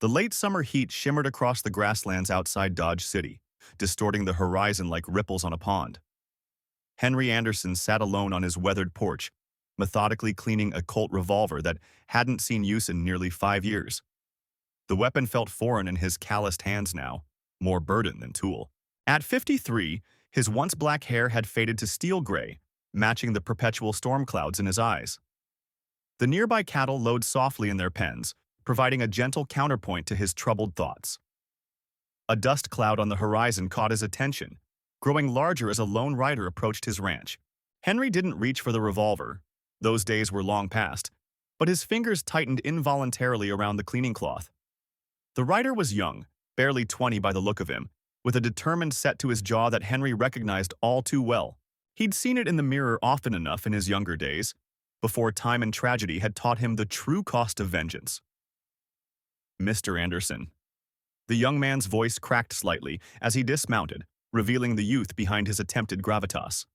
The late summer heat shimmered across the grasslands outside Dodge City, distorting the horizon like ripples on a pond. Henry Anderson sat alone on his weathered porch, methodically cleaning a Colt revolver that hadn't seen use in nearly 5 years. The weapon felt foreign in his calloused hands now, more burden than tool. At 53, his once black hair had faded to steel gray, matching the perpetual storm clouds in his eyes. The nearby cattle lowed softly in their pens, providing a gentle counterpoint to his troubled thoughts. A dust cloud on the horizon caught his attention, growing larger as a lone rider approached his ranch. Henry didn't reach for the revolver. Those days were long past, but his fingers tightened involuntarily around the cleaning cloth. The rider was young, barely 20 by the look of him, with a determined set to his jaw that Henry recognized all too well. He'd seen it in the mirror often enough in his younger days, before time and tragedy had taught him the true cost of vengeance. Mr. Anderson. The young man's voice cracked slightly as he dismounted, revealing the youth behind his attempted gravitas.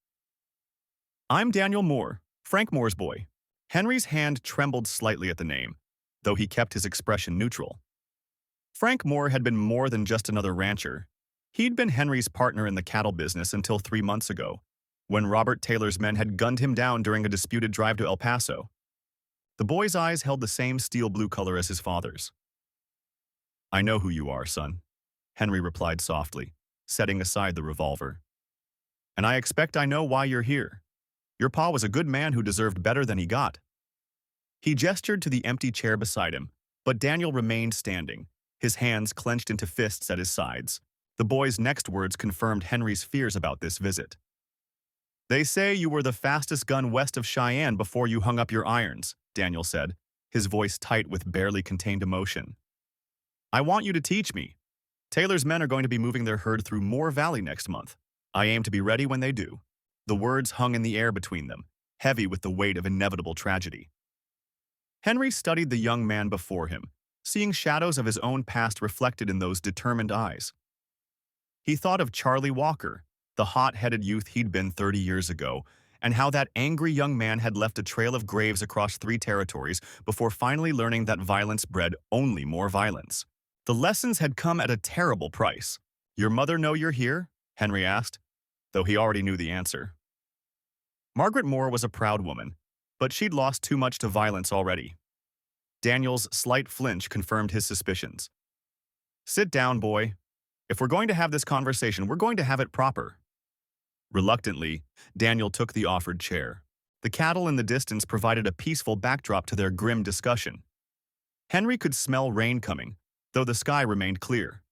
I'm Daniel Moore, Frank Moore's boy. Henry's hand trembled slightly at the name, though he kept his expression neutral. Frank Moore had been more than just another rancher. He'd been Henry's partner in the cattle business until 3 months ago, when Robert Taylor's men had gunned him down during a disputed drive to El Paso. The boy's eyes held the same steel blue color as his father's. I know who you are, son, Henry replied softly, setting aside the revolver. And I expect I know why you're here. Your pa was a good man who deserved better than he got. He gestured to the empty chair beside him, but Daniel remained standing, his hands clenched into fists at his sides. The boy's next words confirmed Henry's fears about this visit. They say you were the fastest gun west of Cheyenne before you hung up your irons, Daniel said, his voice tight with barely contained emotion. I want you to teach me. Taylor's men are going to be moving their herd through Moore Valley next month. I aim to be ready when they do. The words hung in the air between them, heavy with the weight of inevitable tragedy. Henry studied the young man before him, seeing shadows of his own past reflected in those determined eyes. He thought of Charlie Walker, the hot-headed youth he'd been 30 years ago, and how that angry young man had left a trail of graves across 3 territories before finally learning that violence bred only more violence. The lessons had come at a terrible price. Your mother know you're here? Henry asked, though he already knew the answer. Margaret Moore was a proud woman, but she'd lost too much to violence already. Daniel's slight flinch confirmed his suspicions. Sit down, boy. If we're going to have this conversation, we're going to have it proper. Reluctantly, Daniel took the offered chair. The cattle in the distance provided a peaceful backdrop to their grim discussion. Henry could smell rain coming, though the sky remained clear.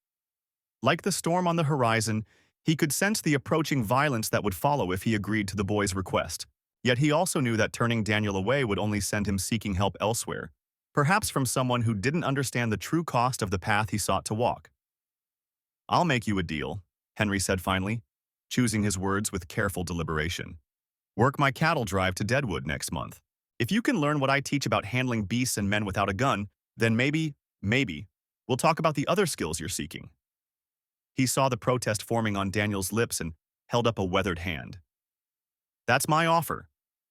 Like the storm on the horizon, he could sense the approaching violence that would follow if he agreed to the boy's request. Yet he also knew that turning Daniel away would only send him seeking help elsewhere, perhaps from someone who didn't understand the true cost of the path he sought to walk. I'll make you a deal, Henry said finally, choosing his words with careful deliberation. Work my cattle drive to Deadwood next month. If you can learn what I teach about handling beasts and men without a gun, then maybe, we'll talk about the other skills you're seeking. He saw the protest forming on Daniel's lips and held up a weathered hand. That's my offer.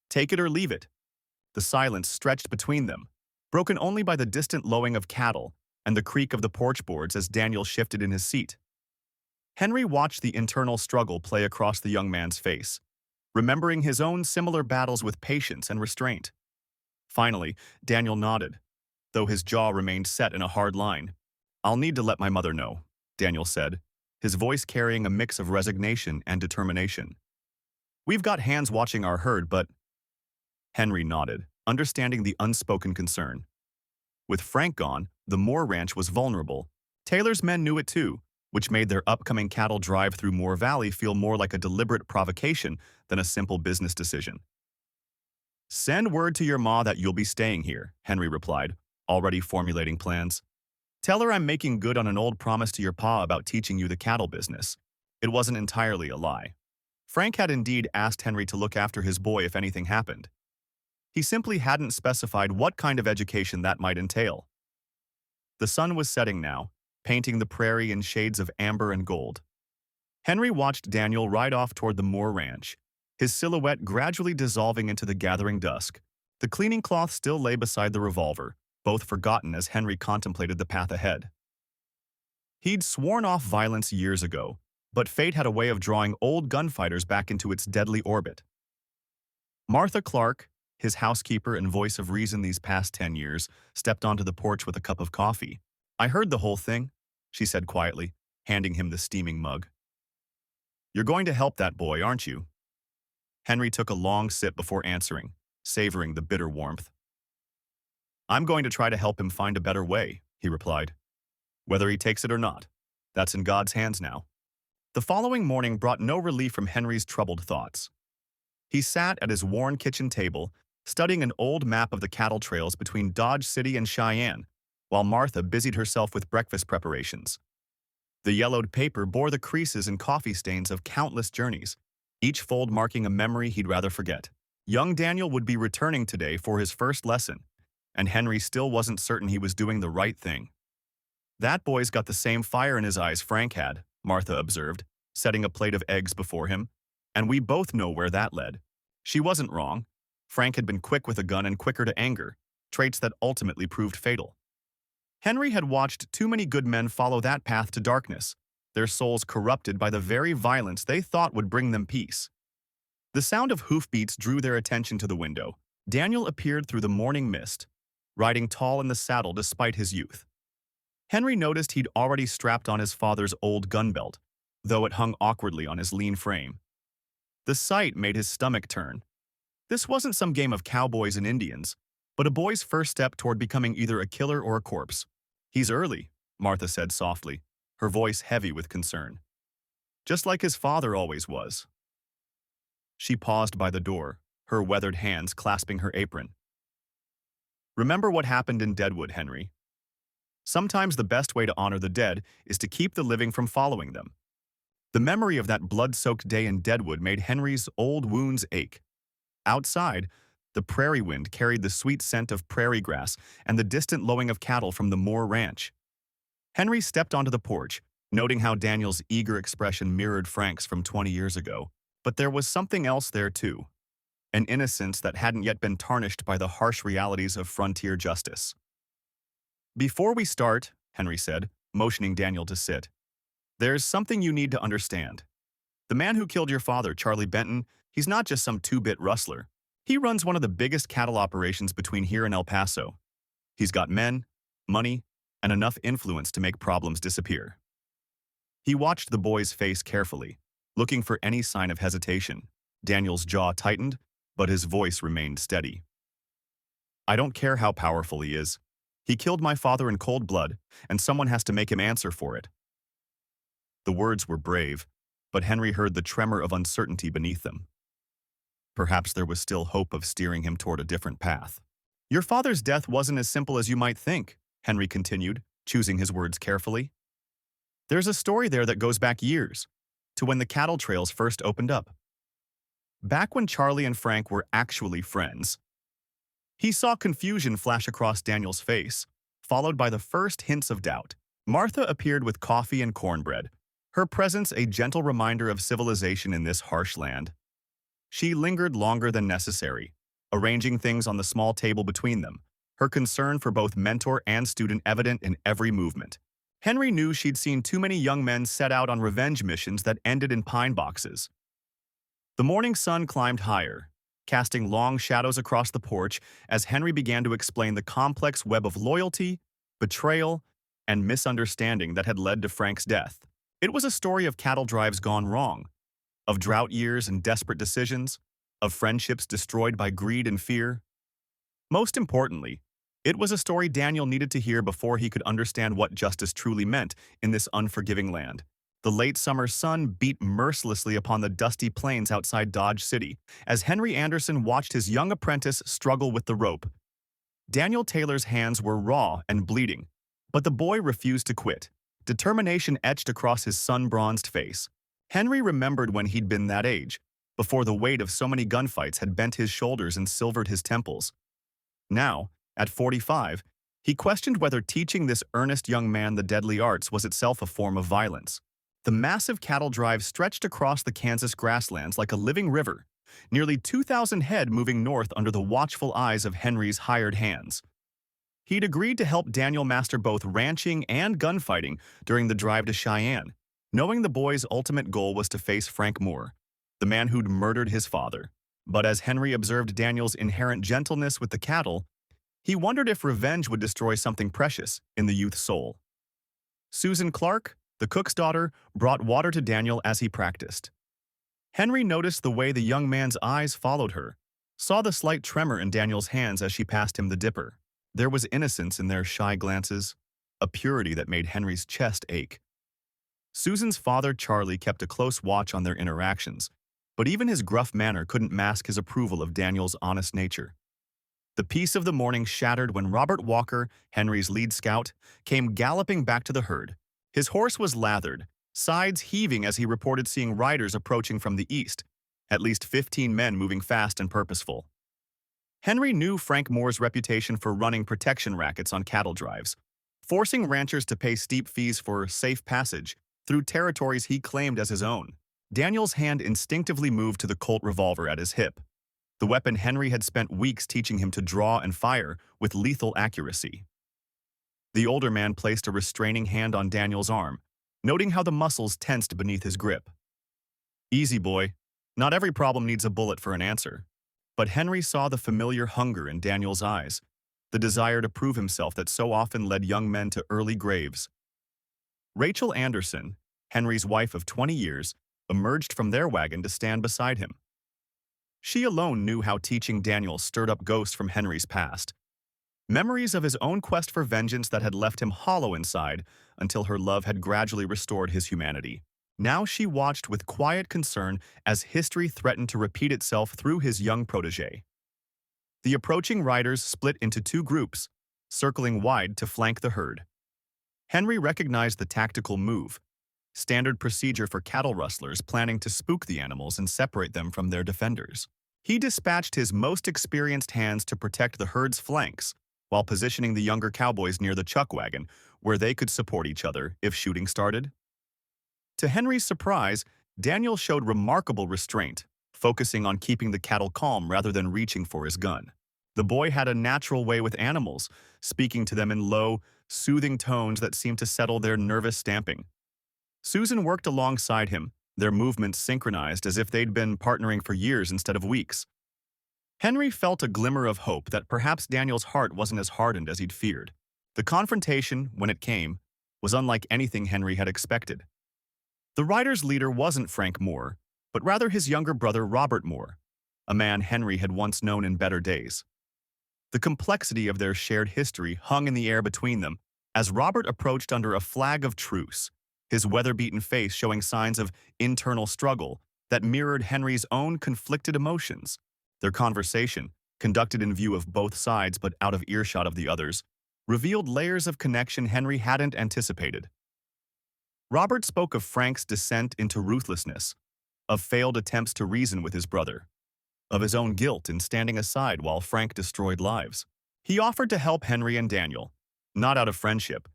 Take it or leave it. The silence stretched between them, broken only by the distant lowing of cattle and the creak of the porch boards as Daniel shifted in his seat. Henry watched the internal struggle play across the young man's face, remembering his own similar battles with patience and restraint. Finally, Daniel nodded, though his jaw remained set in a hard line. I'll need to let my mother know, Daniel said, his voice carrying a mix of resignation and determination. We've got hands watching our herd, but… Henry nodded, understanding the unspoken concern. With Frank gone, the Moore ranch was vulnerable. Taylor's men knew it too, which made their upcoming cattle drive through Moore Valley feel more like a deliberate provocation than a simple business decision. Send word to your ma that you'll be staying here, Henry replied, already formulating plans. Tell her I'm making good on an old promise to your pa about teaching you the cattle business. It wasn't entirely a lie. Frank had indeed asked Henry to look after his boy if anything happened. He simply hadn't specified what kind of education that might entail. The sun was setting now, painting the prairie in shades of amber and gold. Henry watched Daniel ride off toward the Moore ranch, his silhouette gradually dissolving into the gathering dusk. The cleaning cloth still lay beside the revolver, both forgotten as Henry contemplated the path ahead. He'd sworn off violence years ago, but fate had a way of drawing old gunfighters back into its deadly orbit. Martha Clark, his housekeeper and voice of reason these past 10 years, stepped onto the porch with a cup of coffee. "I heard the whole thing," she said quietly, handing him the steaming mug. "You're going to help that boy, aren't you?" Henry took a long sip before answering, savoring the bitter warmth. "I'm going to try to help him find a better way," he replied. "Whether he takes it or not, that's in God's hands now." The following morning brought no relief from Henry's troubled thoughts. He sat at his worn kitchen table, studying an old map of the cattle trails between Dodge City and Cheyenne, while Martha busied herself with breakfast preparations. The yellowed paper bore the creases and coffee stains of countless journeys, each fold marking a memory he'd rather forget. Young Daniel would be returning today for his first lesson, and Henry still wasn't certain he was doing the right thing. "That boy's got the same fire in his eyes Frank had," Martha observed, setting a plate of eggs before him, "and we both know where that led." She wasn't wrong. Frank had been quick with a gun and quicker to anger, traits that ultimately proved fatal. Henry had watched too many good men follow that path to darkness, their souls corrupted by the very violence they thought would bring them peace. The sound of hoofbeats drew their attention to the window. Daniel appeared through the morning mist, riding tall in the saddle despite his youth. Henry noticed he'd already strapped on his father's old gun belt, though it hung awkwardly on his lean frame. The sight made his stomach turn. This wasn't some game of cowboys and Indians, but a boy's first step toward becoming either a killer or a corpse. "He's early," Martha said softly, her voice heavy with concern. "Just like his father always was." She paused by the door, her weathered hands clasping her apron. "Remember what happened in Deadwood, Henry. Sometimes the best way to honor the dead is to keep the living from following them." The memory of that blood-soaked day in Deadwood made Henry's old wounds ache. Outside, the prairie wind carried the sweet scent of prairie grass and the distant lowing of cattle from the Moore Ranch. Henry stepped onto the porch, noting how Daniel's eager expression mirrored Frank's from 20 years ago. But there was something else there too, an innocence that hadn't yet been tarnished by the harsh realities of frontier justice. "Before we start," Henry said, motioning Daniel to sit, "there's something you need to understand. The man who killed your father, Charlie Benton, he's not just some two-bit rustler. He runs one of the biggest cattle operations between here and El Paso. He's got men, money, and enough influence to make problems disappear." He watched the boy's face carefully, looking for any sign of hesitation. Daniel's jaw tightened, but his voice remained steady. "I don't care how powerful he is. He killed my father in cold blood, and someone has to make him answer for it." The words were brave, but Henry heard the tremor of uncertainty beneath them. Perhaps there was still hope of steering him toward a different path. "Your father's death wasn't as simple as you might think," Henry continued, choosing his words carefully. "There's a story there that goes back years, to when the cattle trails first opened up. Back when Charlie and Frank were actually friends." He saw confusion flash across Daniel's face, followed by the first hints of doubt. Martha appeared with coffee and cornbread, her presence a gentle reminder of civilization in this harsh land. She lingered longer than necessary, arranging things on the small table between them, her concern for both mentor and student evident in every movement. Henry knew she'd seen too many young men set out on revenge missions that ended in pine boxes. The morning sun climbed higher, casting long shadows across the porch as Henry began to explain the complex web of loyalty, betrayal, and misunderstanding that had led to Frank's death. It was a story of cattle drives gone wrong, of drought years and desperate decisions, of friendships destroyed by greed and fear. Most importantly, it was a story Daniel needed to hear before he could understand what justice truly meant in this unforgiving land. The late summer sun beat mercilessly upon the dusty plains outside Dodge City as Henry Anderson watched his young apprentice struggle with the rope. Daniel Taylor's hands were raw and bleeding, but the boy refused to quit. Determination etched across his sun-bronzed face. Henry remembered when he'd been that age, before the weight of so many gunfights had bent his shoulders and silvered his temples. Now, at 45, he questioned whether teaching this earnest young man the deadly arts was itself a form of violence. The massive cattle drive stretched across the Kansas grasslands like a living river, nearly 2,000 head moving north under the watchful eyes of Henry's hired hands. He'd agreed to help Daniel master both ranching and gunfighting during the drive to Cheyenne, knowing the boy's ultimate goal was to face Frank Moore, the man who'd murdered his father. But as Henry observed Daniel's inherent gentleness with the cattle, he wondered if revenge would destroy something precious in the youth's soul. Susan Clark, the cook's daughter, brought water to Daniel as he practiced. Henry noticed the way the young man's eyes followed her, saw the slight tremor in Daniel's hands as she passed him the dipper. There was innocence in their shy glances, a purity that made Henry's chest ache. Susan's father, Charlie, kept a close watch on their interactions, but even his gruff manner couldn't mask his approval of Daniel's honest nature. The peace of the morning shattered when Robert Walker, Henry's lead scout, came galloping back to the herd. His horse was lathered, sides heaving as he reported seeing riders approaching from the east, at least 15 men moving fast and purposeful. Henry knew Frank Moore's reputation for running protection rackets on cattle drives, forcing ranchers to pay steep fees for safe passage through territories he claimed as his own. Daniel's hand instinctively moved to the Colt revolver at his hip, the weapon Henry had spent weeks teaching him to draw and fire with lethal accuracy. The older man placed a restraining hand on Daniel's arm, noting how the muscles tensed beneath his grip. "Easy, boy. Not every problem needs a bullet for an answer." But Henry saw the familiar hunger in Daniel's eyes, the desire to prove himself that so often led young men to early graves. Rachel Anderson, Henry's wife of 20 years, emerged from their wagon to stand beside him. She alone knew how teaching Daniel stirred up ghosts from Henry's past, memories of his own quest for vengeance that had left him hollow inside until her love had gradually restored his humanity. Now she watched with quiet concern as history threatened to repeat itself through his young protege. The approaching riders split into two groups, circling wide to flank the herd. Henry recognized the tactical move, standard procedure for cattle rustlers planning to spook the animals and separate them from their defenders. He dispatched his most experienced hands to protect the herd's flanks, while positioning the younger cowboys near the chuck wagon, where they could support each other if shooting started. To Henry's surprise, Daniel showed remarkable restraint, focusing on keeping the cattle calm rather than reaching for his gun. The boy had a natural way with animals, speaking to them in low, soothing tones that seemed to settle their nervous stamping. Susan worked alongside him, their movements synchronized as if they'd been partnering for years instead of weeks. Henry felt a glimmer of hope that perhaps Daniel's heart wasn't as hardened as he'd feared. The confrontation, when it came, was unlike anything Henry had expected. The riders' leader wasn't Frank Moore, but rather his younger brother Robert Moore, a man Henry had once known in better days. The complexity of their shared history hung in the air between them as Robert approached under a flag of truce, his weather-beaten face showing signs of internal struggle that mirrored Henry's own conflicted emotions. Their conversation, conducted in view of both sides but out of earshot of the others, revealed layers of connection Henry hadn't anticipated. Robert spoke of Frank's descent into ruthlessness, of failed attempts to reason with his brother, of his own guilt in standing aside while Frank destroyed lives. He offered to help Henry and Daniel, not out of friendship,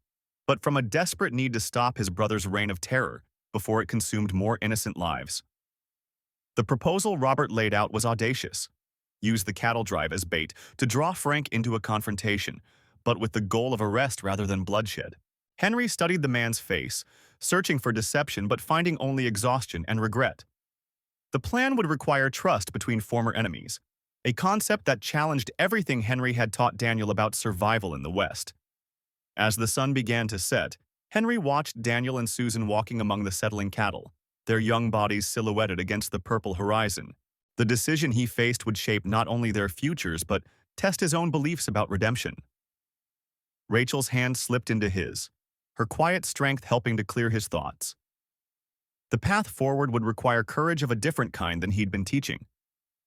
but from a desperate need to stop his brother's reign of terror before it consumed more innocent lives. The proposal Robert laid out was audacious. Use the cattle drive as bait to draw Frank into a confrontation, but with the goal of arrest rather than bloodshed. Henry studied the man's face, searching for deception but finding only exhaustion and regret. The plan would require trust between former enemies, a concept that challenged everything Henry had taught Daniel about survival in the West. As the sun began to set, Henry watched Daniel and Susan walking among the settling cattle, their young bodies silhouetted against the purple horizon. The decision he faced would shape not only their futures but test his own beliefs about redemption. Rachel's hand slipped into his, her quiet strength helping to clear his thoughts. The path forward would require courage of a different kind than he'd been teaching.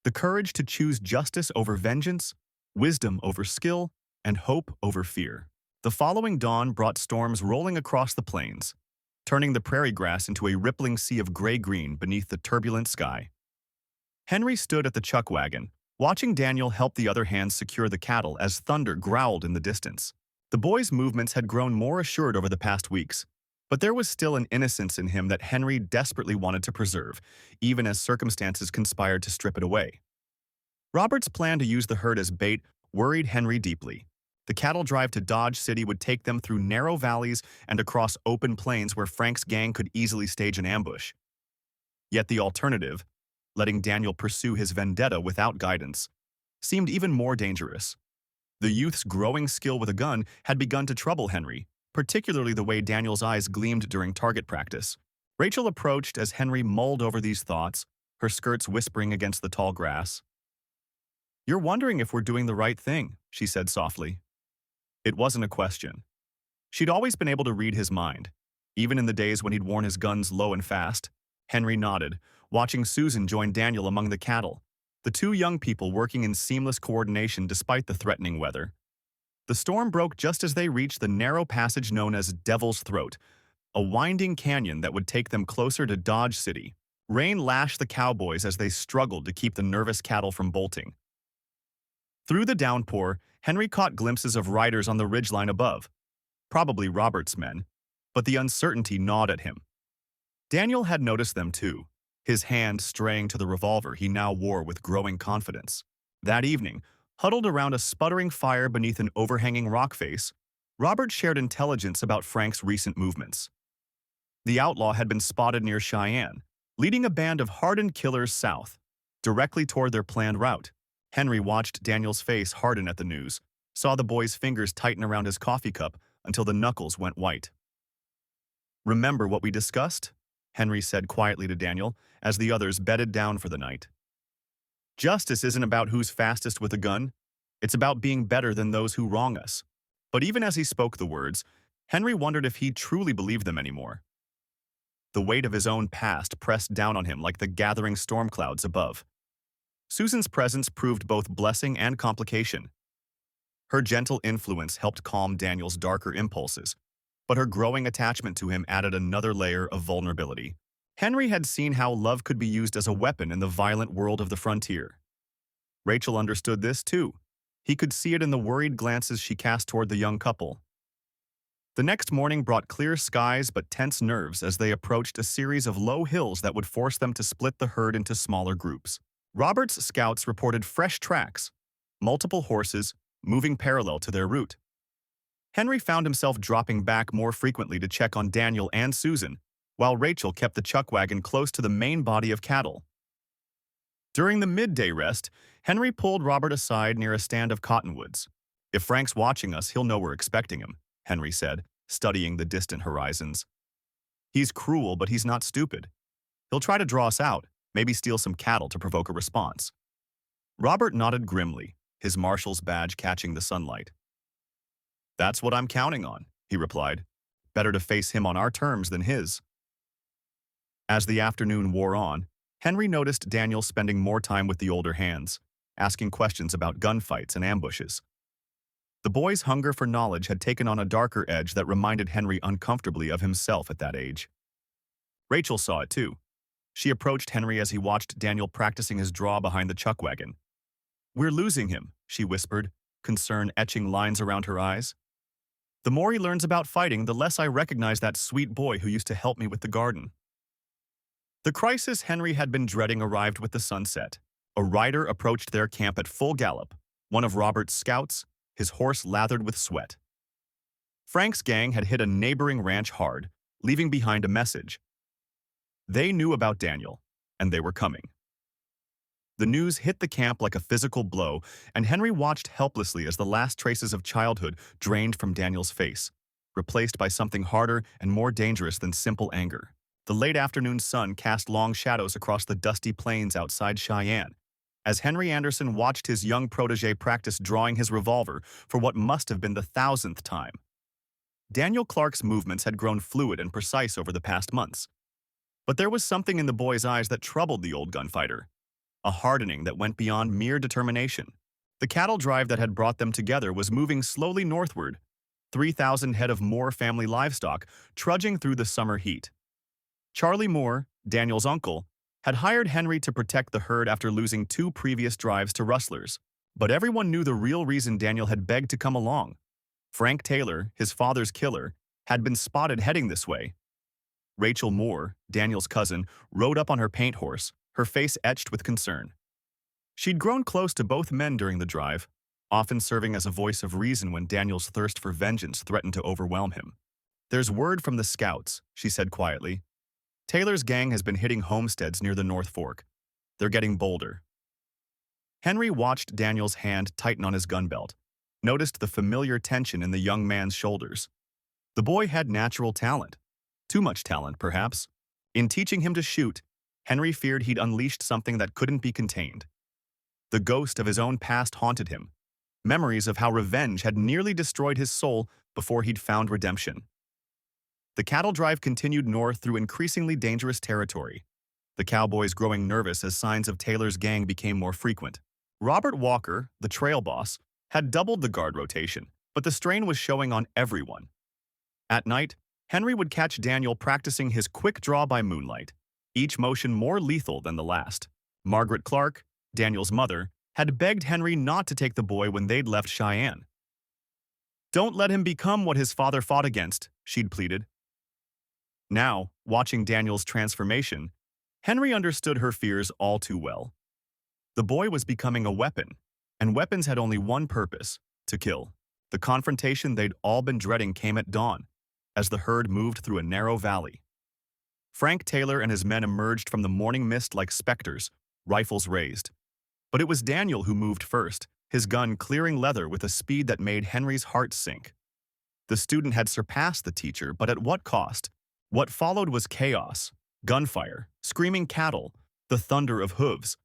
The courage to choose justice over vengeance, wisdom over skill, and hope over fear. The following dawn brought storms rolling across the plains, turning the prairie grass into a rippling sea of gray-green beneath the turbulent sky. Henry stood at the chuck wagon, watching Daniel help the other hands secure the cattle as thunder growled in the distance. The boy's movements had grown more assured over the past weeks, but there was still an innocence in him that Henry desperately wanted to preserve, even as circumstances conspired to strip it away. Robert's plan to use the herd as bait worried Henry deeply. The cattle drive to Dodge City would take them through narrow valleys and across open plains where Frank's gang could easily stage an ambush. Yet the alternative, letting Daniel pursue his vendetta without guidance, seemed even more dangerous. The youth's growing skill with a gun had begun to trouble Henry, particularly the way Daniel's eyes gleamed during target practice. Rachel approached as Henry mulled over these thoughts, her skirts whispering against the tall grass. "You're wondering if we're doing the right thing," she said softly. It wasn't a question. She'd always been able to read his mind, even in the days when he'd worn his guns low and fast. Henry nodded, watching Susan join Daniel among the cattle, the two young people working in seamless coordination despite the threatening weather. The storm broke just as they reached the narrow passage known as Devil's Throat, a winding canyon that would take them closer to Dodge City. Rain lashed the cowboys as they struggled to keep the nervous cattle from bolting. Through the downpour, Henry caught glimpses of riders on the ridgeline above, probably Robert's men, but the uncertainty gnawed at him. Daniel had noticed them too, his hand straying to the revolver he now wore with growing confidence. That evening, huddled around a sputtering fire beneath an overhanging rock face, Robert shared intelligence about Frank's recent movements. The outlaw had been spotted near Cheyenne, leading a band of hardened killers south, directly toward their planned route. Henry watched Daniel's face harden at the news, saw the boy's fingers tighten around his coffee cup until the knuckles went white. "Remember what we discussed?" Henry said quietly to Daniel as the others bedded down for the night. "Justice isn't about who's fastest with a gun. It's about being better than those who wrong us." But even as he spoke the words, Henry wondered if he truly believed them anymore. The weight of his own past pressed down on him like the gathering storm clouds above. Susan's presence proved both blessing and complication. Her gentle influence helped calm Daniel's darker impulses, but her growing attachment to him added another layer of vulnerability. Henry had seen how love could be used as a weapon in the violent world of the frontier. Rachel understood this too. He could see it in the worried glances she cast toward the young couple. The next morning brought clear skies but tense nerves as they approached a series of low hills that would force them to split the herd into smaller groups. Robert's scouts reported fresh tracks, multiple horses moving parallel to their route. Henry found himself dropping back more frequently to check on Daniel and Susan, while Rachel kept the chuck wagon close to the main body of cattle. During the midday rest, Henry pulled Robert aside near a stand of cottonwoods. "If Frank's watching us, he'll know we're expecting him," Henry said, studying the distant horizons. "He's cruel, but he's not stupid. He'll try to draw us out, maybe steal some cattle to provoke a response." Robert nodded grimly, his marshal's badge catching the sunlight. "That's what I'm counting on," he replied. "Better to face him on our terms than his." As the afternoon wore on, Henry noticed Daniel spending more time with the older hands, asking questions about gunfights and ambushes. The boy's hunger for knowledge had taken on a darker edge that reminded Henry uncomfortably of himself at that age. Rachel saw it too. She approached Henry as he watched Daniel practicing his draw behind the chuck wagon. "We're losing him," she whispered, concern etching lines around her eyes. "The more he learns about fighting, the less I recognize that sweet boy who used to help me with the garden." The crisis Henry had been dreading arrived with the sunset. A rider approached their camp at full gallop, one of Robert's scouts, his horse lathered with sweat. Frank's gang had hit a neighboring ranch hard, leaving behind a message. They knew about Daniel, and they were coming. The news hit the camp like a physical blow, and Henry watched helplessly as the last traces of childhood drained from Daniel's face, replaced by something harder and more dangerous than simple anger. The late afternoon sun cast long shadows across the dusty plains outside Cheyenne, as Henry Anderson watched his young protege practice drawing his revolver for what must have been the 1,000th time. Daniel Clark's movements had grown fluid and precise over the past months. But there was something in the boy's eyes that troubled the old gunfighter, a hardening that went beyond mere determination. The cattle drive that had brought them together was moving slowly northward, 3,000 head of Moore family livestock trudging through the summer heat. Charlie Moore, Daniel's uncle, had hired Henry to protect the herd after losing 2 previous drives to rustlers. But everyone knew the real reason Daniel had begged to come along. Frank Taylor, his father's killer, had been spotted heading this way. Rachel Moore, Daniel's cousin, rode up on her paint horse, her face etched with concern. She'd grown close to both men during the drive, often serving as a voice of reason when Daniel's thirst for vengeance threatened to overwhelm him. "There's word from the scouts," she said quietly. "Taylor's gang has been hitting homesteads near the North Fork. They're getting bolder." Henry watched Daniel's hand tighten on his gun belt, noticed the familiar tension in the young man's shoulders. The boy had natural talent. Too much talent, perhaps. In teaching him to shoot, Henry feared he'd unleashed something that couldn't be contained. The ghost of his own past haunted him, memories of how revenge had nearly destroyed his soul before he'd found redemption. The cattle drive continued north through increasingly dangerous territory, the cowboys growing nervous as signs of Taylor's gang became more frequent. Robert Walker, the trail boss, had doubled the guard rotation, but the strain was showing on everyone. At night, Henry would catch Daniel practicing his quick draw by moonlight, each motion more lethal than the last. Margaret Clark, Daniel's mother, had begged Henry not to take the boy when they'd left Cheyenne. "Don't let him become what his father fought against," she'd pleaded. Now, watching Daniel's transformation, Henry understood her fears all too well. The boy was becoming a weapon, and weapons had only one purpose: to kill. The confrontation they'd all been dreading came at dawn, as the herd moved through a narrow valley. Frank Taylor and his men emerged from the morning mist like specters, rifles raised. But it was Daniel who moved first, his gun clearing leather with a speed that made Henry's heart sink. The student had surpassed the teacher, but at what cost? What followed was chaos, gunfire, screaming cattle, the thunder of hooves.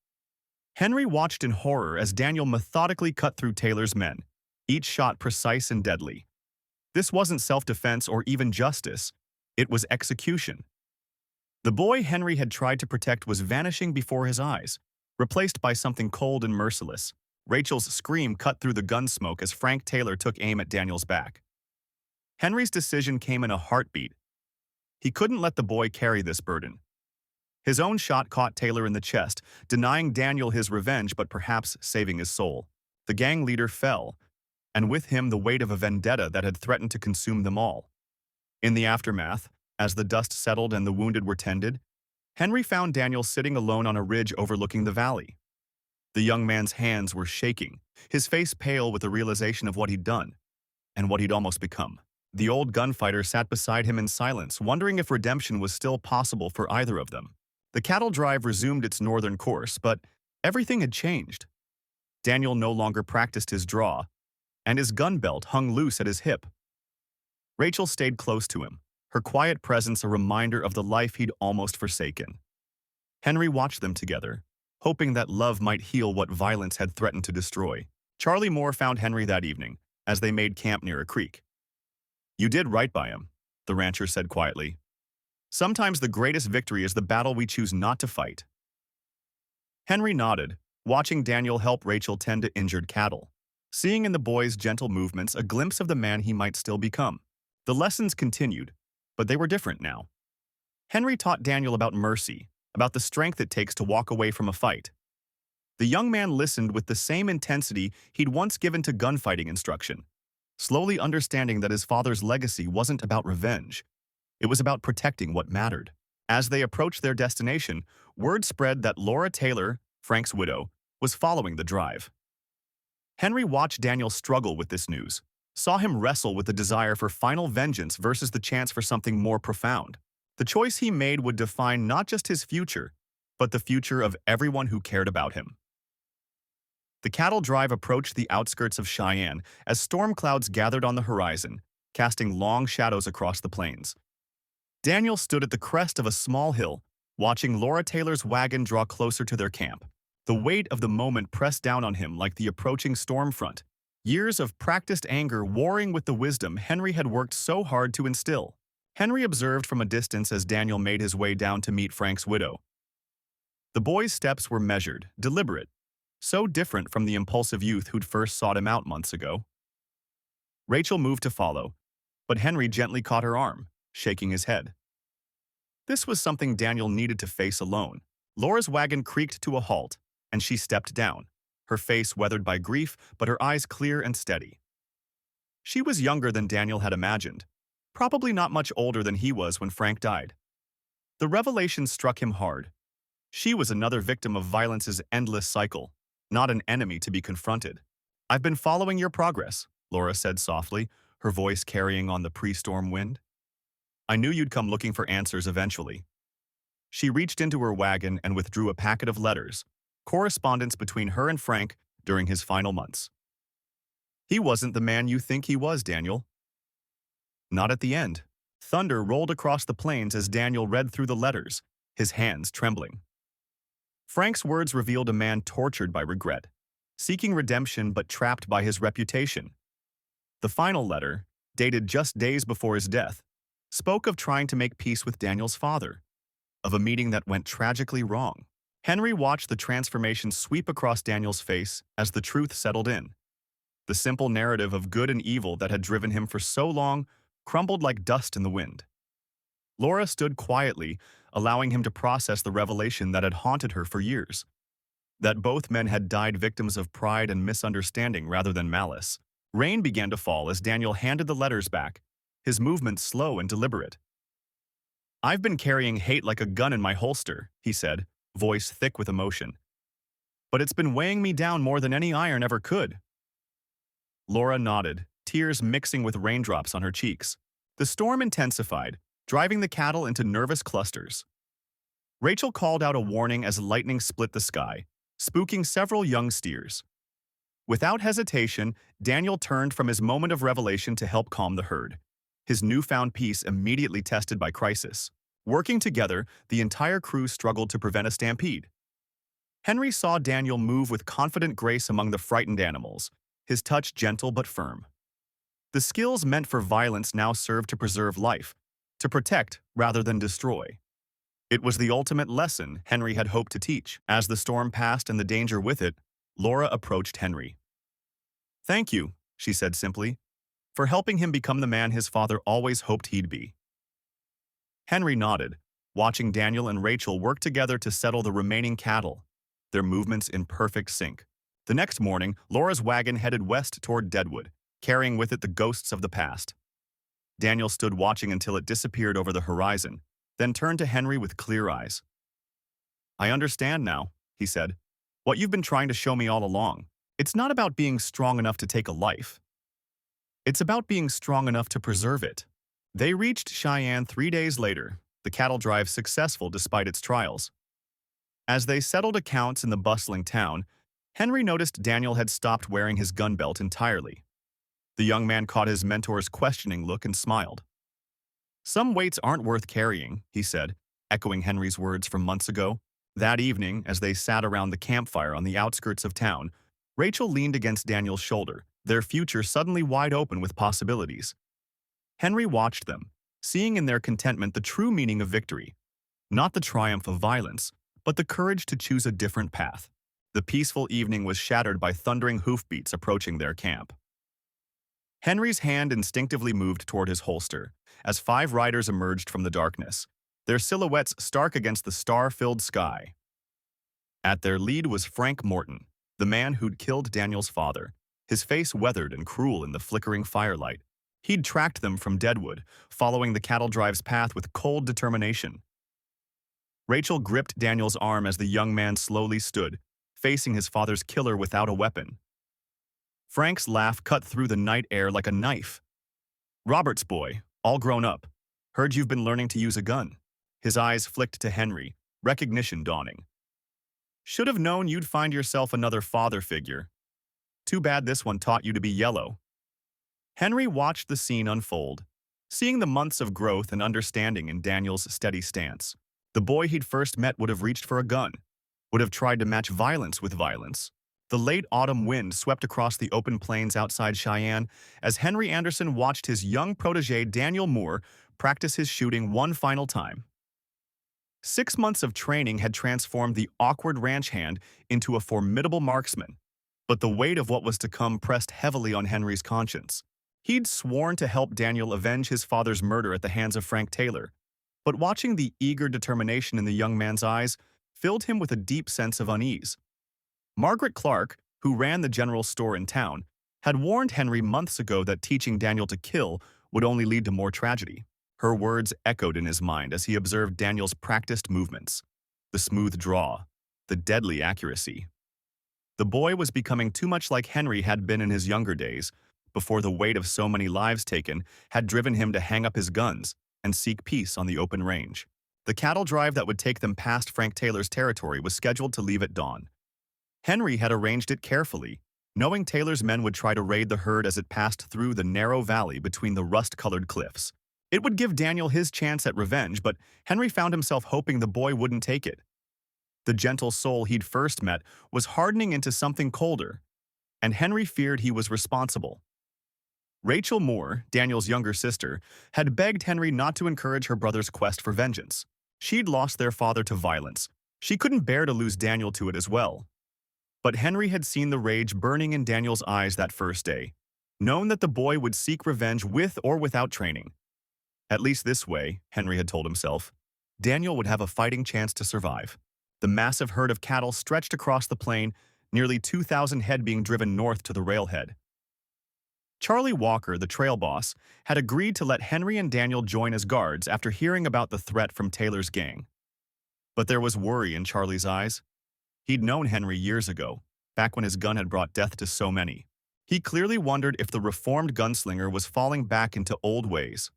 Henry watched in horror as Daniel methodically cut through Taylor's men, each shot precise and deadly. This wasn't self-defense or even justice, it was execution. The boy Henry had tried to protect was vanishing before his eyes, replaced by something cold and merciless. Rachel's scream cut through the gun smoke as Frank Taylor took aim at Daniel's back. Henry's decision came in a heartbeat. He couldn't let the boy carry this burden. His own shot caught Taylor in the chest, denying Daniel his revenge but perhaps saving his soul. The gang leader fell, and with him the weight of a vendetta that had threatened to consume them all. In the aftermath, as the dust settled and the wounded were tended, Henry found Daniel sitting alone on a ridge overlooking the valley. The young man's hands were shaking, his face pale with the realization of what he'd done, and what he'd almost become. The old gunfighter sat beside him in silence, wondering if redemption was still possible for either of them. The cattle drive resumed its northern course, but everything had changed. Daniel no longer practiced his draw, and his gun belt hung loose at his hip. Rachel stayed close to him, her quiet presence a reminder of the life he'd almost forsaken. Henry watched them together, hoping that love might heal what violence had threatened to destroy. Charlie Moore found Henry that evening, as they made camp near a creek. "You did right by him," the rancher said quietly. "Sometimes the greatest victory is the battle we choose not to fight." Henry nodded, watching Daniel help Rachel tend to injured cattle, seeing in the boy's gentle movements a glimpse of the man he might still become. The lessons continued, but they were different now. Henry taught Daniel about mercy, about the strength it takes to walk away from a fight. The young man listened with the same intensity he'd once given to gunfighting instruction, slowly understanding that his father's legacy wasn't about revenge. It was about protecting what mattered. As they approached their destination, word spread that Laura Taylor, Frank's widow, was following the drive. Henry watched Daniel struggle with this news, saw him wrestle with the desire for final vengeance versus the chance for something more profound. The choice he made would define not just his future, but the future of everyone who cared about him. The cattle drive approached the outskirts of Cheyenne as storm clouds gathered on the horizon, casting long shadows across the plains. Daniel stood at the crest of a small hill, watching Laura Taylor's wagon draw closer to their camp. The weight of the moment pressed down on him like the approaching storm front, years of practiced anger warring with the wisdom Henry had worked so hard to instill. Henry observed from a distance as Daniel made his way down to meet Frank's widow. The boy's steps were measured, deliberate, so different from the impulsive youth who'd first sought him out months ago. Rachel moved to follow, but Henry gently caught her arm, shaking his head. This was something Daniel needed to face alone. Laura's wagon creaked to a halt, and she stepped down, her face weathered by grief, but her eyes clear and steady. She was younger than Daniel had imagined, probably not much older than he was when Frank died. The revelation struck him hard. She was another victim of violence's endless cycle, not an enemy to be confronted. I've been following your progress, Laura said softly, her voice carrying on the pre-storm wind. I knew you'd come looking for answers eventually. She reached into her wagon and withdrew a packet of letters, correspondence between her and Frank during his final months. He wasn't the man you think he was, Daniel. Not at the end. Thunder rolled across the plains as Daniel read through the letters, his hands trembling. Frank's words revealed a man tortured by regret, seeking redemption but trapped by his reputation. The final letter, dated just days before his death, spoke of trying to make peace with Daniel's father, of a meeting that went tragically wrong. Henry watched the transformation sweep across Daniel's face as the truth settled in. The simple narrative of good and evil that had driven him for so long crumbled like dust in the wind. Laura stood quietly, allowing him to process the revelation that had haunted her for years. That both men had died victims of pride and misunderstanding rather than malice. Rain began to fall as Daniel handed the letters back, his movements slow and deliberate. I've been carrying hate like a gun in my holster, he said, voice thick with emotion. But it's been weighing me down more than any iron ever could. Laura nodded, tears mixing with raindrops on her cheeks. The storm intensified, driving the cattle into nervous clusters. Rachel called out a warning as lightning split the sky, spooking several young steers. Without hesitation, Daniel turned from his moment of revelation to help calm the herd, his newfound peace immediately tested by crisis. Working together, the entire crew struggled to prevent a stampede. Henry saw Daniel move with confident grace among the frightened animals, his touch gentle but firm. The skills meant for violence now served to preserve life, to protect rather than destroy. It was the ultimate lesson Henry had hoped to teach. As the storm passed and the danger with it, Laura approached Henry. Thank you, she said simply, for helping him become the man his father always hoped he'd be. Henry nodded, watching Daniel and Rachel work together to settle the remaining cattle, their movements in perfect sync. The next morning, Laura's wagon headed west toward Deadwood, carrying with it the ghosts of the past. Daniel stood watching until it disappeared over the horizon, then turned to Henry with clear eyes. I understand now, he said, what you've been trying to show me all along. It's not about being strong enough to take a life. It's about being strong enough to preserve it. They reached Cheyenne 3 days later, the cattle drive successful despite its trials. As they settled accounts in the bustling town, Henry noticed Daniel had stopped wearing his gun belt entirely. The young man caught his mentor's questioning look and smiled. Some weights aren't worth carrying, he said, echoing Henry's words from months ago. That evening, as they sat around the campfire on the outskirts of town, Rachel leaned against Daniel's shoulder, their future suddenly wide open with possibilities. Henry watched them, seeing in their contentment the true meaning of victory, not the triumph of violence, but the courage to choose a different path. The peaceful evening was shattered by thundering hoofbeats approaching their camp. Henry's hand instinctively moved toward his holster as 5 riders emerged from the darkness, their silhouettes stark against the star-filled sky. At their lead was Frank Morton, the man who'd killed Daniel's father, his face weathered and cruel in the flickering firelight. He'd tracked them from Deadwood, following the cattle drive's path with cold determination. Rachel gripped Daniel's arm as the young man slowly stood, facing his father's killer without a weapon. Frank's laugh cut through the night air like a knife. Robert's boy, all grown up, heard you've been learning to use a gun. His eyes flicked to Henry, recognition dawning. Should have known you'd find yourself another father figure. Too bad this one taught you to be yellow. Henry watched the scene unfold, seeing the months of growth and understanding in Daniel's steady stance. The boy he'd first met would have reached for a gun, would have tried to match violence with violence. The late autumn wind swept across the open plains outside Cheyenne as Henry Anderson watched his young protege Daniel Moore practice his shooting one final time. 6 months of training had transformed the awkward ranch hand into a formidable marksman, but the weight of what was to come pressed heavily on Henry's conscience. He'd sworn to help Daniel avenge his father's murder at the hands of Frank Taylor, but watching the eager determination in the young man's eyes filled him with a deep sense of unease. Margaret Clark, who ran the general store in town, had warned Henry months ago that teaching Daniel to kill would only lead to more tragedy. Her words echoed in his mind as he observed Daniel's practiced movements, the smooth draw, the deadly accuracy. The boy was becoming too much like Henry had been in his younger days, before the weight of so many lives taken had driven him to hang up his guns and seek peace on the open range. The cattle drive that would take them past Frank Taylor's territory was scheduled to leave at dawn. Henry had arranged it carefully, knowing Taylor's men would try to raid the herd as it passed through the narrow valley between the rust-colored cliffs. It would give Daniel his chance at revenge, but Henry found himself hoping the boy wouldn't take it. The gentle soul he'd first met was hardening into something colder, and Henry feared he was responsible. Rachel Moore, Daniel's younger sister, had begged Henry not to encourage her brother's quest for vengeance. She'd lost their father to violence. She couldn't bear to lose Daniel to it as well. But Henry had seen the rage burning in Daniel's eyes that first day, known that the boy would seek revenge with or without training. At least this way, Henry had told himself, Daniel would have a fighting chance to survive. The massive herd of cattle stretched across the plain, nearly 2,000 head being driven north to the railhead. Charlie Walker, the trail boss, had agreed to let Henry and Daniel join as guards after hearing about the threat from Taylor's gang. But there was worry in Charlie's eyes. He'd known Henry years ago, back when his gun had brought death to so many. He clearly wondered if the reformed gunslinger was falling back into old ways.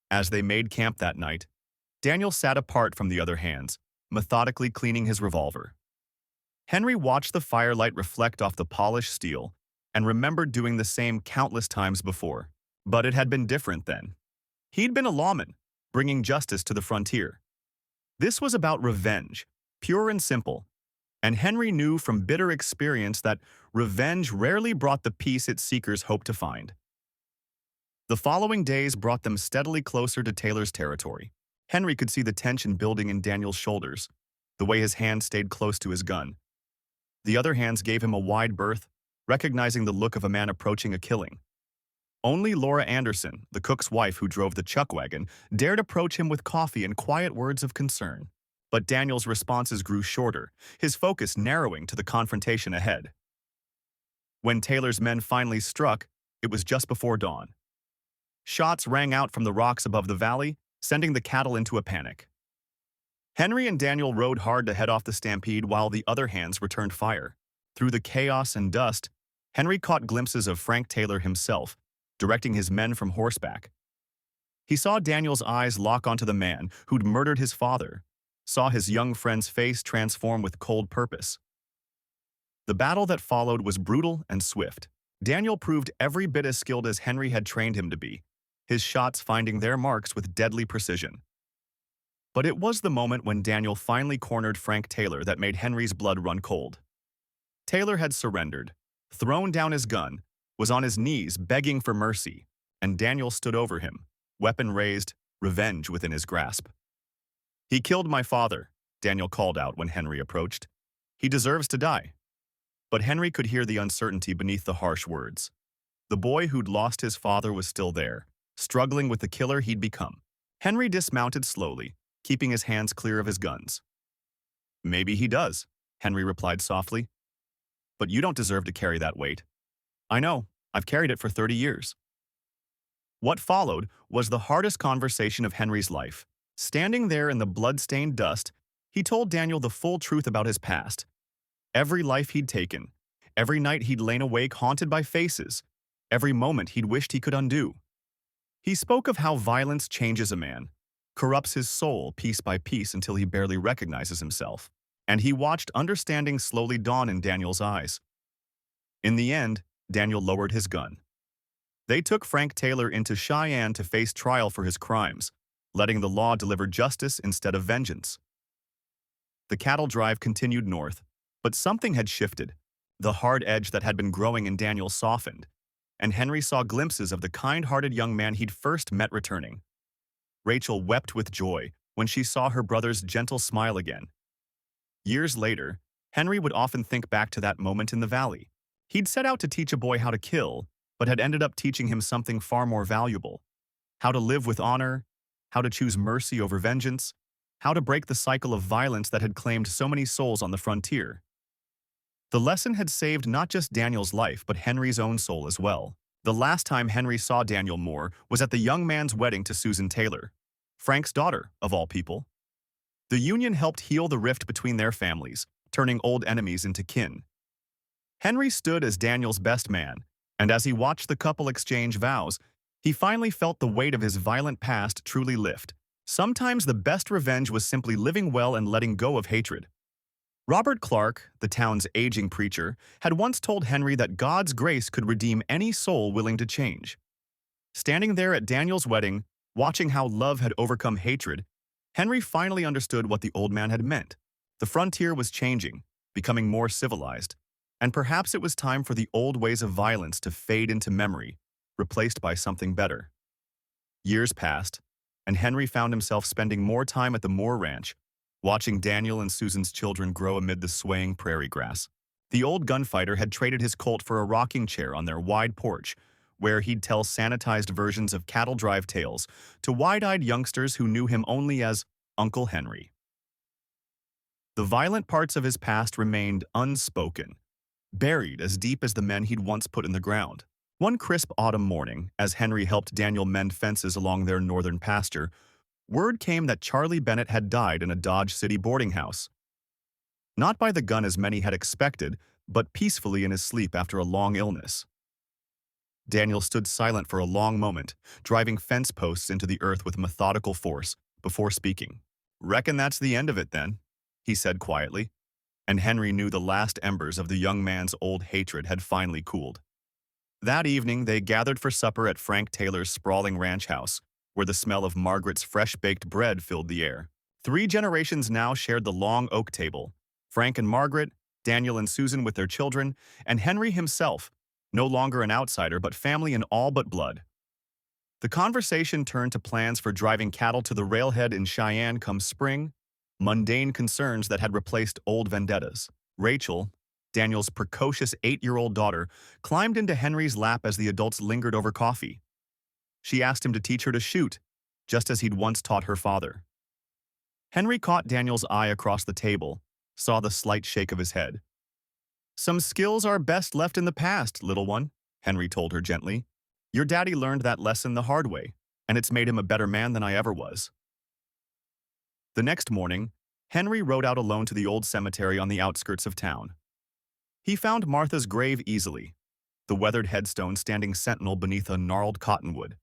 As they made camp that night, Daniel sat apart from the other hands, methodically cleaning his revolver. Henry watched the firelight reflect off the polished steel and remembered doing the same countless times before. But it had been different then. He'd been a lawman, bringing justice to the frontier. This was about revenge, pure and simple, and Henry knew from bitter experience that revenge rarely brought the peace its seekers hoped to find. The following days brought them steadily closer to Taylor's territory. Henry could see the tension building in Daniel's shoulders, the way his hand stayed close to his gun. The other hands gave him a wide berth, recognizing the look of a man approaching a killing. Only Laura Anderson, the cook's wife who drove the chuck wagon, dared approach him with coffee and quiet words of concern. But Daniel's responses grew shorter, his focus narrowing to the confrontation ahead. When Taylor's men finally struck, it was just before dawn. Shots rang out from the rocks above the valley, sending the cattle into a panic. Henry and Daniel rode hard to head off the stampede while the other hands returned fire. Through the chaos and dust, Henry caught glimpses of Frank Taylor himself, directing his men from horseback. He saw Daniel's eyes lock onto the man who'd murdered his father, saw his young friend's face transform with cold purpose. The battle that followed was brutal and swift. Daniel proved every bit as skilled as Henry had trained him to be, his shots finding their marks with deadly precision. But it was the moment when Daniel finally cornered Frank Taylor that made Henry's blood run cold. Taylor had surrendered, thrown down his gun, was on his knees begging for mercy, and Daniel stood over him, weapon raised, revenge within his grasp. "He killed my father," Daniel called out when Henry approached. "He deserves to die." But Henry could hear the uncertainty beneath the harsh words. The boy who'd lost his father was still there, struggling with the killer he'd become. Henry dismounted slowly, keeping his hands clear of his guns. "Maybe he does," Henry replied softly. "But you don't deserve to carry that weight." "I know. I've carried it for 30 years. What followed was the hardest conversation of Henry's life. Standing there in the blood-stained dust, he told Daniel the full truth about his past. Every life he'd taken, every night he'd lain awake haunted by faces, every moment he'd wished he could undo. He spoke of how violence changes a man, corrupts his soul piece by piece until he barely recognizes himself. And he watched understanding slowly dawn in Daniel's eyes. In the end, Daniel lowered his gun. They took Frank Taylor into Cheyenne to face trial for his crimes, letting the law deliver justice instead of vengeance. The cattle drive continued north, but something had shifted. The hard edge that had been growing in Daniel softened, and Henry saw glimpses of the kind-hearted young man he'd first met returning. Rachel wept with joy when she saw her brother's gentle smile again. Years later, Henry would often think back to that moment in the valley. He'd set out to teach a boy how to kill, but had ended up teaching him something far more valuable: how to live with honor, how to choose mercy over vengeance, how to break the cycle of violence that had claimed so many souls on the frontier. The lesson had saved not just Daniel's life, but Henry's own soul as well. The last time Henry saw Daniel Moore was at the young man's wedding to Susan Taylor, Frank's daughter, of all people. The union helped heal the rift between their families, turning old enemies into kin. Henry stood as Daniel's best man, and as he watched the couple exchange vows, he finally felt the weight of his violent past truly lift. Sometimes the best revenge was simply living well and letting go of hatred. Robert Clark, the town's aging preacher, had once told Henry that God's grace could redeem any soul willing to change. Standing there at Daniel's wedding, watching how love had overcome hatred, Henry finally understood what the old man had meant. The frontier was changing, becoming more civilized, and perhaps it was time for the old ways of violence to fade into memory, replaced by something better. Years passed, and Henry found himself spending more time at the Moore Ranch, watching Daniel and Susan's children grow amid the swaying prairie grass. The old gunfighter had traded his Colt for a rocking chair on their wide porch, where he'd tell sanitized versions of cattle drive tales to wide-eyed youngsters who knew him only as Uncle Henry. The violent parts of his past remained unspoken, buried as deep as the men he'd once put in the ground. One crisp autumn morning, as Henry helped Daniel mend fences along their northern pasture, word came that Charlie Bennett had died in a Dodge City boarding house. Not by the gun as many had expected, but peacefully in his sleep after a long illness. Daniel stood silent for a long moment, driving fence posts into the earth with methodical force, before speaking. "Reckon that's the end of it, then," he said quietly, and Henry knew the last embers of the young man's old hatred had finally cooled. That evening, they gathered for supper at Frank Taylor's sprawling ranch house, where the smell of Margaret's fresh-baked bread filled the air. 3 generations now shared the long oak table: Frank and Margaret, Daniel and Susan with their children, and Henry himself, no longer an outsider but family in all but blood. The conversation turned to plans for driving cattle to the railhead in Cheyenne come spring, mundane concerns that had replaced old vendettas. Rachel, Daniel's precocious 8-year-old daughter, climbed into Henry's lap as the adults lingered over coffee. She asked him to teach her to shoot, just as he'd once taught her father. Henry caught Daniel's eye across the table, saw the slight shake of his head. "Some skills are best left in the past, little one," Henry told her gently. "Your daddy learned that lesson the hard way, and it's made him a better man than I ever was." The next morning, Henry rode out alone to the old cemetery on the outskirts of town. He found Martha's grave easily, the weathered headstone standing sentinel beneath a gnarled cottonwood.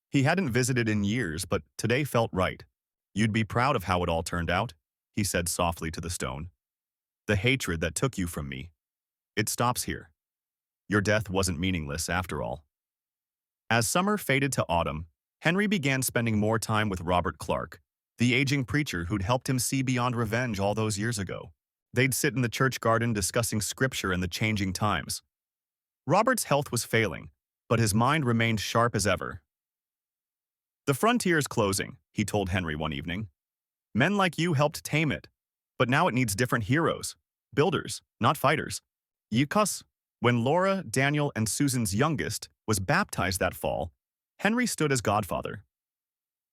He hadn't visited in years, but today felt right. "You'd be proud of how it all turned out," he said softly to the stone. "The hatred that took you from me. It stops here. Your death wasn't meaningless after all." As summer faded to autumn, Henry began spending more time with Robert Clark, the aging preacher who'd helped him see beyond revenge all those years ago. They'd sit in the church garden discussing scripture and the changing times. Robert's health was failing, but his mind remained sharp as ever. "The frontier's closing," he told Henry one evening. "Men like you helped tame it, but now it needs different heroes, builders, not fighters. Because when Laura, Daniel, and Susan's youngest was baptized that fall, Henry stood as godfather.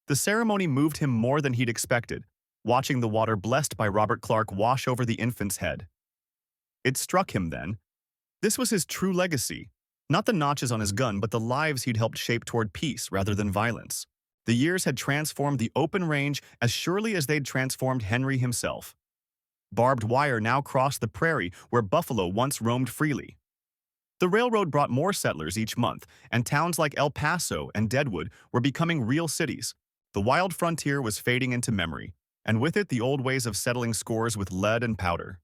The ceremony moved him more than he'd expected, watching the water blessed by Robert Clark wash over the infant's head. It struck him then. This was his true legacy, not the notches on his gun, but the lives he'd helped shape toward peace rather than violence. The years had transformed the open range as surely as they'd transformed Henry himself. Barbed wire now crossed the prairie where buffalo once roamed freely. The railroad brought more settlers each month, and towns like El Paso and Deadwood were becoming real cities. The wild frontier was fading into memory, and with it the old ways of settling scores with lead and powder.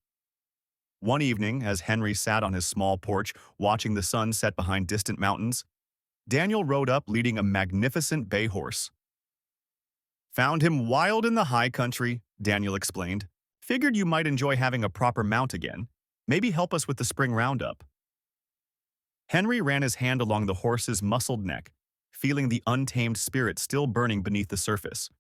One evening, as Henry sat on his small porch watching the sun set behind distant mountains, Daniel rode up leading a magnificent bay horse. "Found him wild in the high country," Daniel explained. "Figured you might enjoy having a proper mount again. Maybe help us with the spring roundup." Henry ran his hand along the horse's muscled neck, feeling the untamed spirit still burning beneath the surface.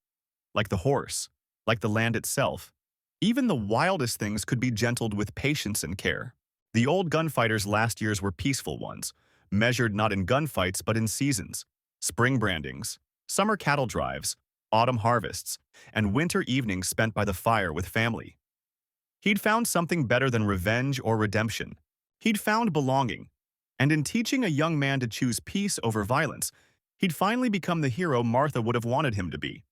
Like the horse, like the land itself, even the wildest things could be gentled with patience and care. The old gunfighter's last years were peaceful ones, measured not in gunfights but in seasons: spring brandings, summer cattle drives, autumn harvests, and winter evenings spent by the fire with family. He'd found something better than revenge or redemption. He'd found belonging, and in teaching a young man to choose peace over violence, he'd finally become the hero Martha would have wanted him to be.